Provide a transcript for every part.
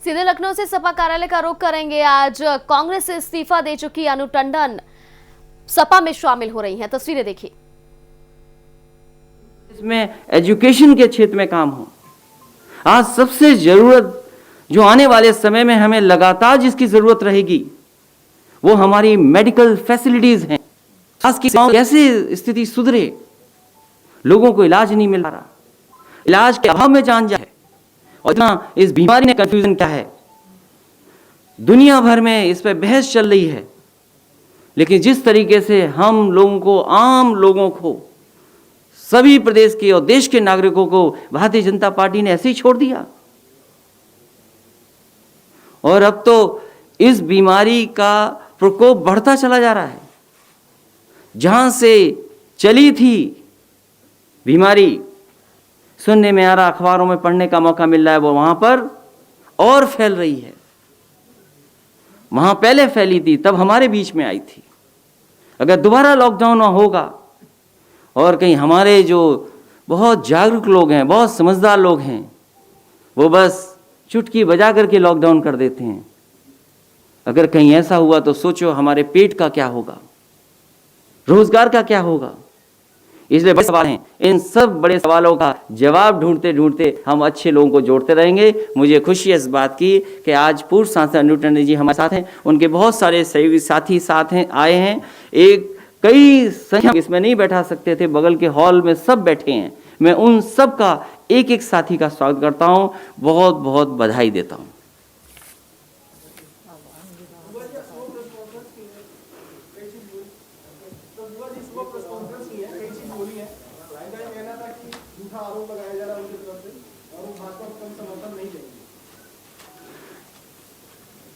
सीधे लखनऊ से सपा कार्यालय का रुख करेंगे। आज कांग्रेस से इस्तीफा दे चुकी अनु टंडन सपा में शामिल हो रही हैं। तस्वीरें देखिए। इसमें एजुकेशन के क्षेत्र में काम हो। आज सबसे जरूरत जो आने वाले समय में हमें लगातार जिसकी जरूरत रहेगी वो हमारी मेडिकल फैसिलिटीज हैं। आज की कैसे स्थिति सुधरे, लोगों को इलाज नहीं मिल रहा, इलाज के अभाव में जान जाए। और इतना इस बीमारी ने कंफ्यूजन क्या है, दुनिया भर में इस पर बहस चल रही है। लेकिन जिस तरीके से हम लोगों को, आम लोगों को, सभी प्रदेश के और देश के नागरिकों को भारतीय जनता पार्टी ने ऐसे ही छोड़ दिया। और अब तो इस बीमारी का प्रकोप बढ़ता चला जा रहा है। जहां से चली थी बीमारी, सुनने में आ रहा, अखबारों में पढ़ने का मौका मिल रहा है, वो वहां पर और फैल रही है। वहां पहले फैली थी, तब हमारे बीच में आई थी। अगर दोबारा लॉकडाउन होगा और कहीं हमारे जो बहुत जागरूक लोग हैं, बहुत समझदार लोग हैं, वो बस चुटकी बजा करके लॉकडाउन कर देते हैं। अगर कहीं ऐसा हुआ तो सोचो हमारे पेट का क्या होगा, रोजगार का क्या होगा। इसलिए बड़े सवाल हैं। इन सब बड़े सवालों का जवाब ढूंढते ढूंढते हम अच्छे लोगों को जोड़ते रहेंगे। मुझे खुशी है इस बात की कि आज पूर्व सांसद अनु टंडन जी हमारे साथ हैं। उनके बहुत सारे सहयोगी साथी साथ हैं, आए हैं। एक कई संख्या इसमें नहीं बैठा सकते थे, बगल के हॉल में सब बैठे हैं। मैं उन सब का एक एक साथी का स्वागत करता हूं, बहुत बहुत बधाई देता हूं।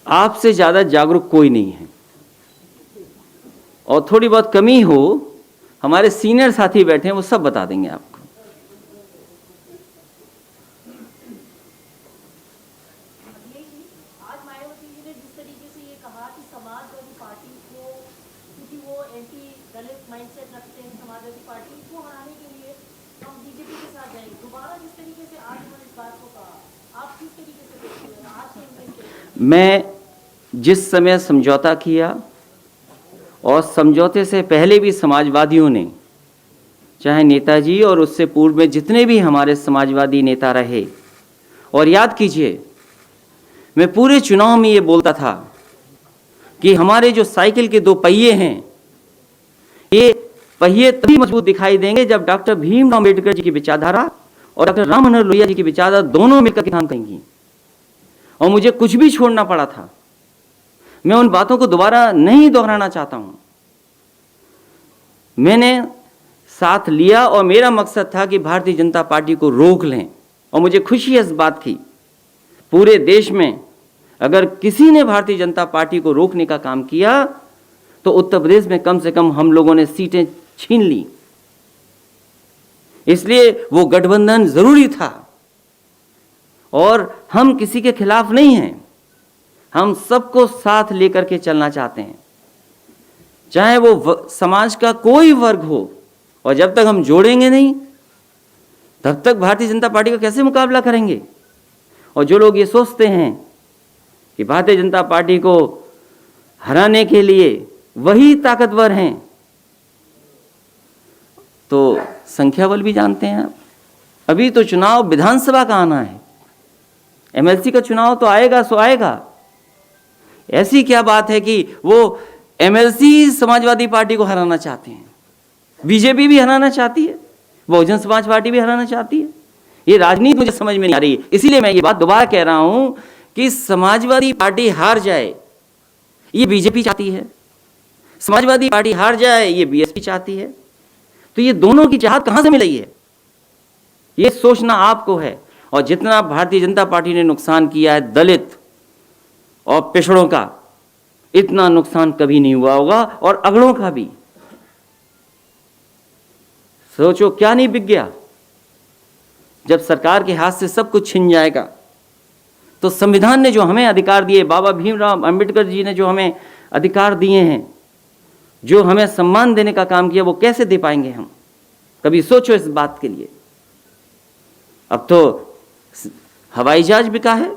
आपसे ज्यादा जागरूक कोई नहीं है, और थोड़ी बहुत कमी हो, हमारे सीनियर साथी बैठे हैं, वो सब बता देंगे आपको। आज मायावती जी ने जिस तरीके से ये कहा कि समाजवादी पार्टी को, क्योंकि वो एंटी दलित माइंडसेट रखते हैं, समाजवादी पार्टी को हराने के लिए हम बीजेपी के साथ जाएंगे। दोबारा जिस तरीके से आज उन्होंने इस बात को कहा, आप किस तरीके से देखते हैं आज के? मैं जिस समय समझौता किया और समझौते से पहले भी समाजवादियों ने, चाहे नेताजी और उससे पूर्व में जितने भी हमारे समाजवादी नेता रहे, और याद कीजिए मैं पूरे चुनाव में ये बोलता था कि हमारे जो साइकिल के दो पहिए हैं, ये पहिए तभी मजबूत दिखाई देंगे जब डॉक्टर भीमराव अम्बेडकर जी की विचारधारा और डॉक्टर राम मनोहर लोहिया जी की विचारधारा दोनों मिलकर काम करेंगी। और मुझे कुछ भी छोड़ना पड़ा था, मैं उन बातों को दोबारा नहीं दोहराना चाहता हूं। मैंने साथ लिया और मेरा मकसद था कि भारतीय जनता पार्टी को रोक लें। और मुझे खुशी है इस बात की, पूरे देश में अगर किसी ने भारतीय जनता पार्टी को रोकने का काम किया तो उत्तर प्रदेश में कम से कम हम लोगों ने सीटें छीन ली। इसलिए वो गठबंधन जरूरी था। और हम किसी के खिलाफ नहीं हैं, हम सबको साथ लेकर के चलना चाहते हैं, चाहे वो समाज का कोई वर्ग हो। और जब तक हम जोड़ेंगे नहीं, तब तक भारतीय जनता पार्टी का कैसे मुकाबला करेंगे। और जो लोग ये सोचते हैं कि भारतीय जनता पार्टी को हराने के लिए वही ताकतवर हैं, तो संख्या बल भी जानते हैं आप। अभी तो चुनाव विधानसभा का आना है, एमएलसी का चुनाव तो आएगा सो आएगा। ऐसी क्या बात है कि वो एमएलसी समाजवादी पार्टी को हराना चाहते हैं, बीजेपी भी हराना चाहती है, बहुजन समाज पार्टी भी हराना चाहती है। ये राजनीति मुझे समझ में नहीं आ रही। इसीलिए मैं ये बात दोबारा कह रहा हूं कि समाजवादी पार्टी हार जाए ये बीजेपी चाहती है, समाजवादी पार्टी हार जाए ये बीएसपी चाहती है। तो ये दोनों की चाहत कहां से मिल रही है, ये सोचना आपको है। और जितना भारतीय जनता पार्टी ने नुकसान किया है दलित और पिछड़ों का, इतना नुकसान कभी नहीं हुआ होगा, और अगड़ों का भी। सोचो क्या नहीं बिक गया। जब सरकार के हाथ से सब कुछ छिन जाएगा तो संविधान ने जो हमें अधिकार दिए, बाबा भीमराव अंबेडकर जी ने जो हमें अधिकार दिए हैं, जो हमें सम्मान देने का काम किया, वो कैसे दे पाएंगे हम? कभी सोचो इस बात के लिए। अब तो हवाई जहाज बिका है,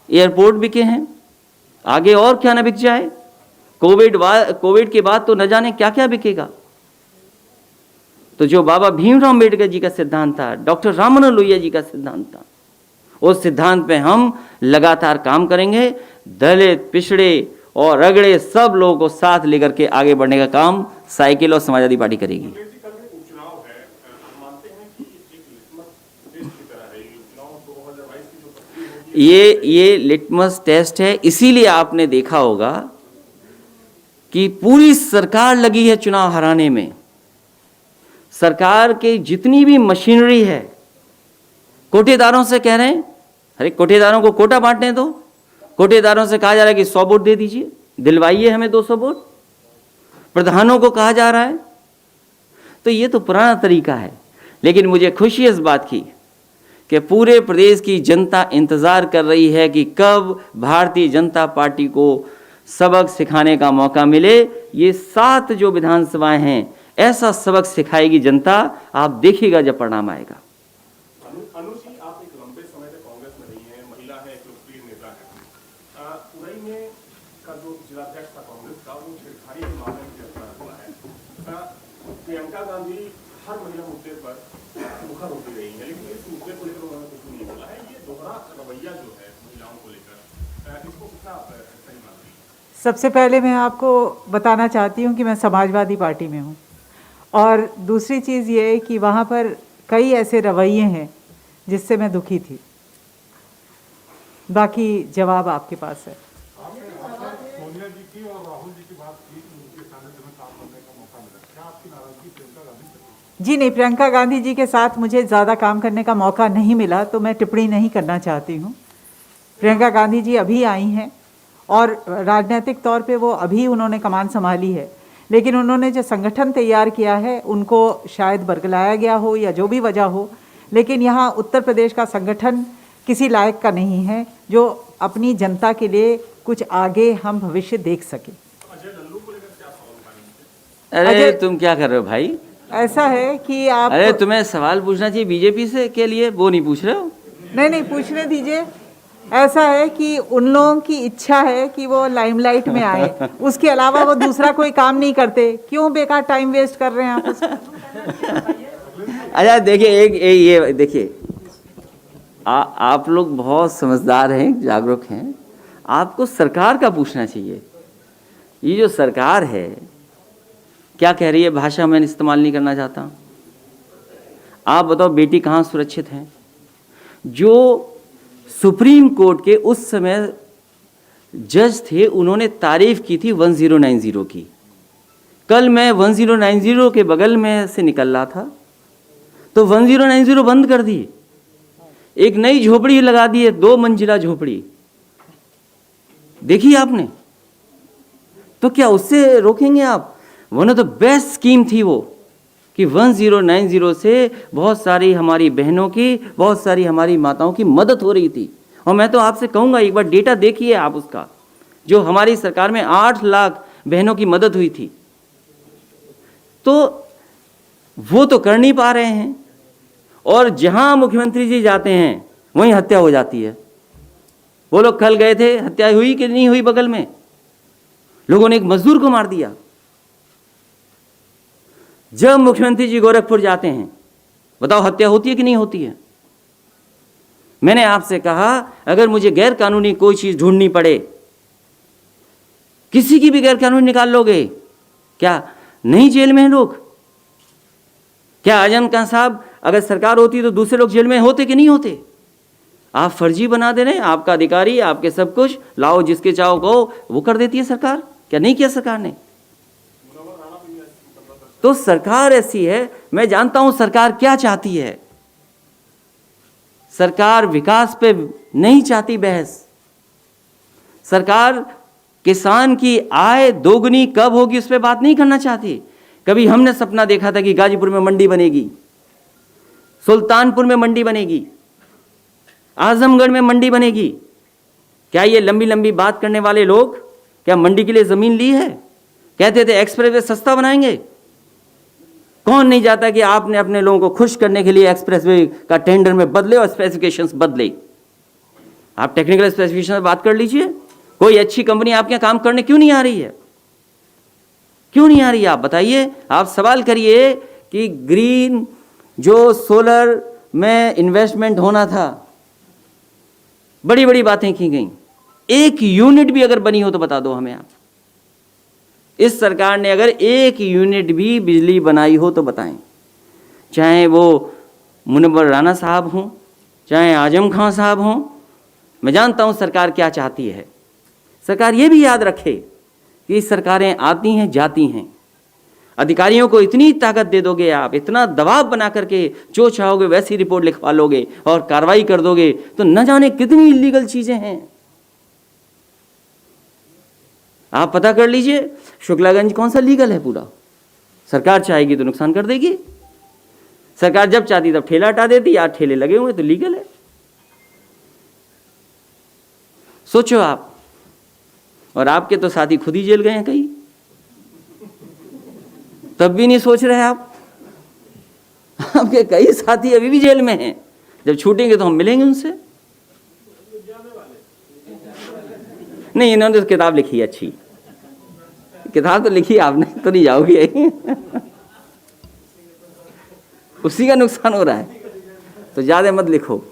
एयरपोर्ट बिके हैं, आगे और क्या ना बिक जाए। कोविड के बाद तो न जाने क्या क्या बिकेगा। तो जो बाबा भीमराव अम्बेडकर जी का सिद्धांत था, डॉक्टर राममनोहर लोहिया जी का सिद्धांत था, उस सिद्धांत पे हम लगातार काम करेंगे। दलित, पिछड़े और रगड़े सब लोगों को साथ लेकर के आगे बढ़ने का काम साइकिल और समाजवादी पार्टी करेगी। ये लिटमस टेस्ट है। इसीलिए आपने देखा होगा कि पूरी सरकार लगी है चुनाव हराने में। सरकार की जितनी भी मशीनरी है, कोटेदारों से कह रहे हैं, अरे कोटेदारों को कोटा बांटने दो। कोटेदारों से कहा जा रहा है कि 100 वोट दे दीजिए, दिलवाइए हमें 200 वोट। प्रधानों को कहा जा रहा है। तो ये तो पुराना तरीका है। लेकिन मुझे खुशी इस बात की कि पूरे प्रदेश की जनता इंतजार कर रही है कि कब भारतीय जनता पार्टी को सबक सिखाने का मौका मिले। ये 7 जो विधानसभाएं हैं, ऐसा सबक सिखाएगी जनता। आप देखिएगा जब परिणाम आएगा। अनुषी, आप एक लंबे समय तक कांग्रेस में रही हैं, महिला है, एक लोकप्रिय नेता है। उरई में का जो जिलाध्यक्ष था कांग्रेस का, वो छेड़खानी के मामले में गिरफ्तार हुआ है। प्रियंका गांधी हर महिला मुद्दे पर मुखर होती रही है, लेकिन इस मुद्दे को लेकर उन्होंने कुछ नहीं बोला है। ये दोहरा रवैया जो है महिलाओं को लेकर, इसको कितना सही मानती है? सबसे पहले मैं आपको बताना चाहती हूँ कि मैं समाजवादी पार्टी में हूँ, और दूसरी चीज़ ये है कि वहाँ पर कई ऐसे रवैये हैं जिससे मैं दुखी थी। बाकी जवाब आपके पास है। सोनिया जी की और राहुल जी की बात की, उनके सानिध्य में काम करने का मौका मिला, क्या आपकी नाराजगी प्रियंका गांधी से? जी नहीं, प्रियंका गांधी जी के साथ मुझे ज़्यादा काम करने का मौका नहीं मिला, तो मैं टिप्पणी नहीं करना चाहती हूँ। प्रियंका गांधी जी अभी आई हैं और राजनीतिक तौर पे वो अभी उन्होंने कमान संभाली है, लेकिन उन्होंने जो संगठन तैयार किया है उनको शायद बरगलाया गया हो या जो भी वजह हो, लेकिन यहाँ उत्तर प्रदेश का संगठन किसी लायक का नहीं है जो अपनी जनता के लिए कुछ आगे हम भविष्य देख सके। अरे तुम क्या कर रहे हो भाई? ऐसा है कि आप, अरे तुम्हें सवाल पूछना चाहिए बीजेपी से के लिए, वो नहीं पूछ रहे हो। नहीं पूछने दीजिए। ऐसा है कि उन लोगों की इच्छा है कि वो लाइमलाइट में आए, उसके अलावा वो दूसरा कोई काम नहीं करते। क्यों बेकार टाइम वेस्ट कर रहे हैं आप उसका? अच्छा देखिए, ये देखिए, आप लोग बहुत समझदार हैं, जागरूक हैं। आपको सरकार का पूछना चाहिए। ये जो सरकार है क्या कह रही है, भाषा मैं इस्तेमाल नहीं करना चाहता। आप बताओ बेटी कहाँ सुरक्षित है? जो सुप्रीम कोर्ट के उस समय जज थे, उन्होंने तारीफ की थी 1090 की। कल मैं 1090 के बगल में से निकल रहा था तो 1090 बंद कर दी, एक नई झोपड़ी लगा दी है, 2 मंजिला झोपड़ी। देखिए आपने, तो क्या उससे रोकेंगे आप? One of the best scheme थी वो कि 1090 से बहुत सारी हमारी बहनों की, बहुत सारी हमारी माताओं की मदद हो रही थी। और मैं तो आपसे कहूँगा एक बार डेटा देखिए आप उसका, जो हमारी सरकार में 8 लाख बहनों की मदद हुई थी। तो वो तो कर नहीं पा रहे हैं, और जहाँ मुख्यमंत्री जी जाते हैं वहीं हत्या हो जाती है। वो लोग कल गए थे, हत्या हुई कि नहीं हुई? बगल में लोगों ने एक मजदूर को मार दिया। जब मुख्यमंत्री जी गोरखपुर जाते हैं, बताओ हत्या होती है कि नहीं होती है? मैंने आपसे कहा अगर मुझे गैर कानूनी कोई चीज ढूंढनी पड़े, किसी की भी गैर कानूनी निकाल लोगे क्या? नहीं जेल में हैं लोग? क्या आजम खान साहब अगर सरकार होती तो दूसरे लोग जेल में होते कि नहीं होते? आप फर्जी बना दे रहे हैं, आपका अधिकारी, आपके सब कुछ लाओ, जिसके चाहो कहो वो कर देती है सरकार। क्या नहीं किया सरकार ने? तो सरकार ऐसी है। मैं जानता हूं सरकार क्या चाहती है। सरकार विकास पे नहीं चाहती बहस। सरकार किसान की आय दोगुनी कब होगी उस पर बात नहीं करना चाहती। कभी हमने सपना देखा था कि गाजीपुर में मंडी बनेगी, सुल्तानपुर में मंडी बनेगी, आजमगढ़ में मंडी बनेगी। क्या ये लंबी लंबी बात करने वाले लोग क्या मंडी के लिए जमीन ली है? कहते थे एक्सप्रेसवे सस्ता बनाएंगे। कौन नहीं चाहता कि आपने अपने लोगों को खुश करने के लिए एक्सप्रेसवे का टेंडर में बदले और स्पेसिफिकेशंस बदले? आप टेक्निकल स्पेसिफिकेशन में बात कर लीजिए। कोई अच्छी कंपनी आपके यहाँ काम करने क्यों नहीं आ रही है? क्यों नहीं आ रही है आप बताइए। आप सवाल करिए कि ग्रीन जो सोलर में इन्वेस्टमेंट होना था, बड़ी बड़ी बातें की गई, एक यूनिट भी अगर बनी हो तो बता दो हमें आप। इस सरकार ने अगर एक यूनिट भी बिजली बनाई हो तो बताएं। चाहे वो मुनव्वर राणा साहब हों, चाहे आजम खां साहब हों, मैं जानता हूं सरकार क्या चाहती है। सरकार ये भी याद रखे कि सरकारें आती हैं जाती हैं, अधिकारियों को इतनी ताकत दे दोगे आप, इतना दबाव बना करके जो चाहोगे वैसी रिपोर्ट लिखवा लोगे और कार्रवाई कर दोगे तो न जाने कितनी इलीगल चीजें हैं। आप पता कर लीजिए शुक्लागंज कौन सा लीगल है पूरा। सरकार चाहेगी तो नुकसान कर देगी। सरकार जब चाहती तब ठेला हटा देती, आज ठेले लगे हुए तो लीगल है। सोचो आप। और आपके तो साथी खुद ही जेल गए हैं कई, तब भी नहीं सोच रहे आप। आपके कई साथी अभी भी जेल में हैं, जब छूटेंगे तो हम मिलेंगे उनसे। नहीं, इन्होंने तो किताब लिखी है, अच्छी किताब तो लिखी, आपने तो नहीं जाओगे। उसी का नुकसान हो रहा है, तो ज्यादा मत लिखो।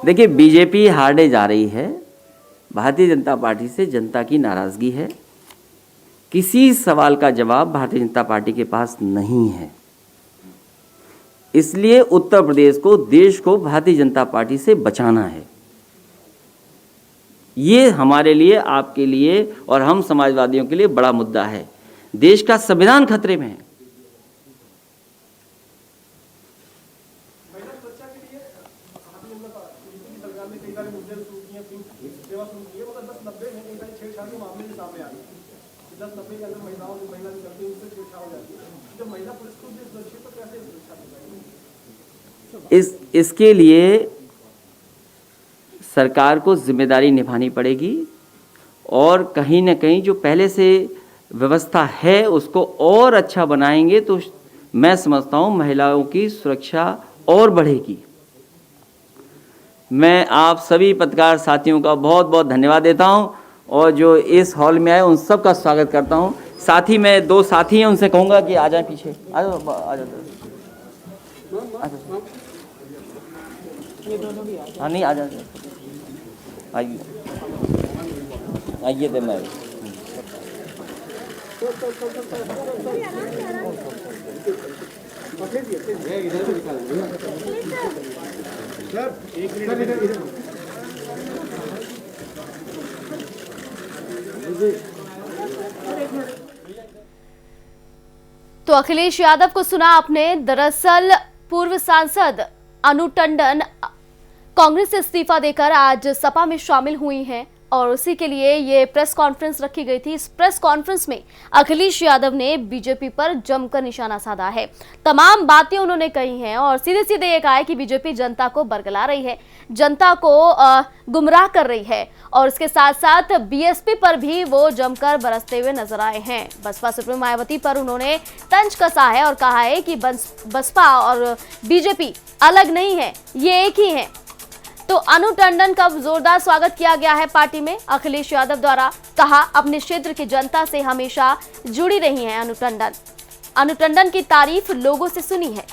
देखिए, बीजेपी हारने जा रही है, भारतीय जनता पार्टी से जनता की नाराजगी है। किसी सवाल का जवाब भारतीय जनता पार्टी के पास नहीं है। इसलिए उत्तर प्रदेश को, देश को भारतीय जनता पार्टी से बचाना है। ये हमारे लिए, आपके लिए और हम समाजवादियों के लिए बड़ा मुद्दा है। देश का संविधान खतरे में है। इसके लिए सरकार को जिम्मेदारी निभानी पड़ेगी और कहीं न कहीं जो पहले से व्यवस्था है उसको और अच्छा बनाएंगे तो मैं समझता हूं महिलाओं की सुरक्षा और बढ़ेगी। मैं आप सभी पत्रकार साथियों का बहुत बहुत धन्यवाद देता हूं और जो इस हॉल में आए उन सब का स्वागत करता हूं। साथ ही मैं दो साथी हैं, उनसे कहूँगा कि आ जाएं पीछे। आ जाओ, आ जाओ। हाँ, नहीं, आ जाओ, आइए आइए। मैं तो अखिलेश यादव को सुना आपने। दरअसल पूर्व सांसद अनु टंडन कांग्रेस से इस्तीफा देकर आज सपा में शामिल हुई हैं और उसी के लिए ये प्रेस कॉन्फ्रेंस रखी गई थी। इस प्रेस कॉन्फ्रेंस में अखिलेश यादव ने बीजेपी पर जमकर निशाना साधा है। तमाम बातें उन्होंने कही हैं और सीधे सीधे ये कहा है कि बीजेपी जनता को बरगला रही है, जनता को गुमराह कर रही है और इसके साथ साथ बीएसपी पर भी वो जमकर बरसते हुए नजर आए हैं। बसपा सुप्रीमो मायावती पर उन्होंने तंज कसा है और कहा है कि बसपा और बीजेपी अलग नहीं है, ये एक ही है। तो अनु टंडन का जोरदार स्वागत किया गया है पार्टी में। अखिलेश यादव द्वारा कहा अपने क्षेत्र की जनता से हमेशा जुड़ी रही हैं अनु टंडन। अनु टंडन की तारीफ लोगों से सुनी है।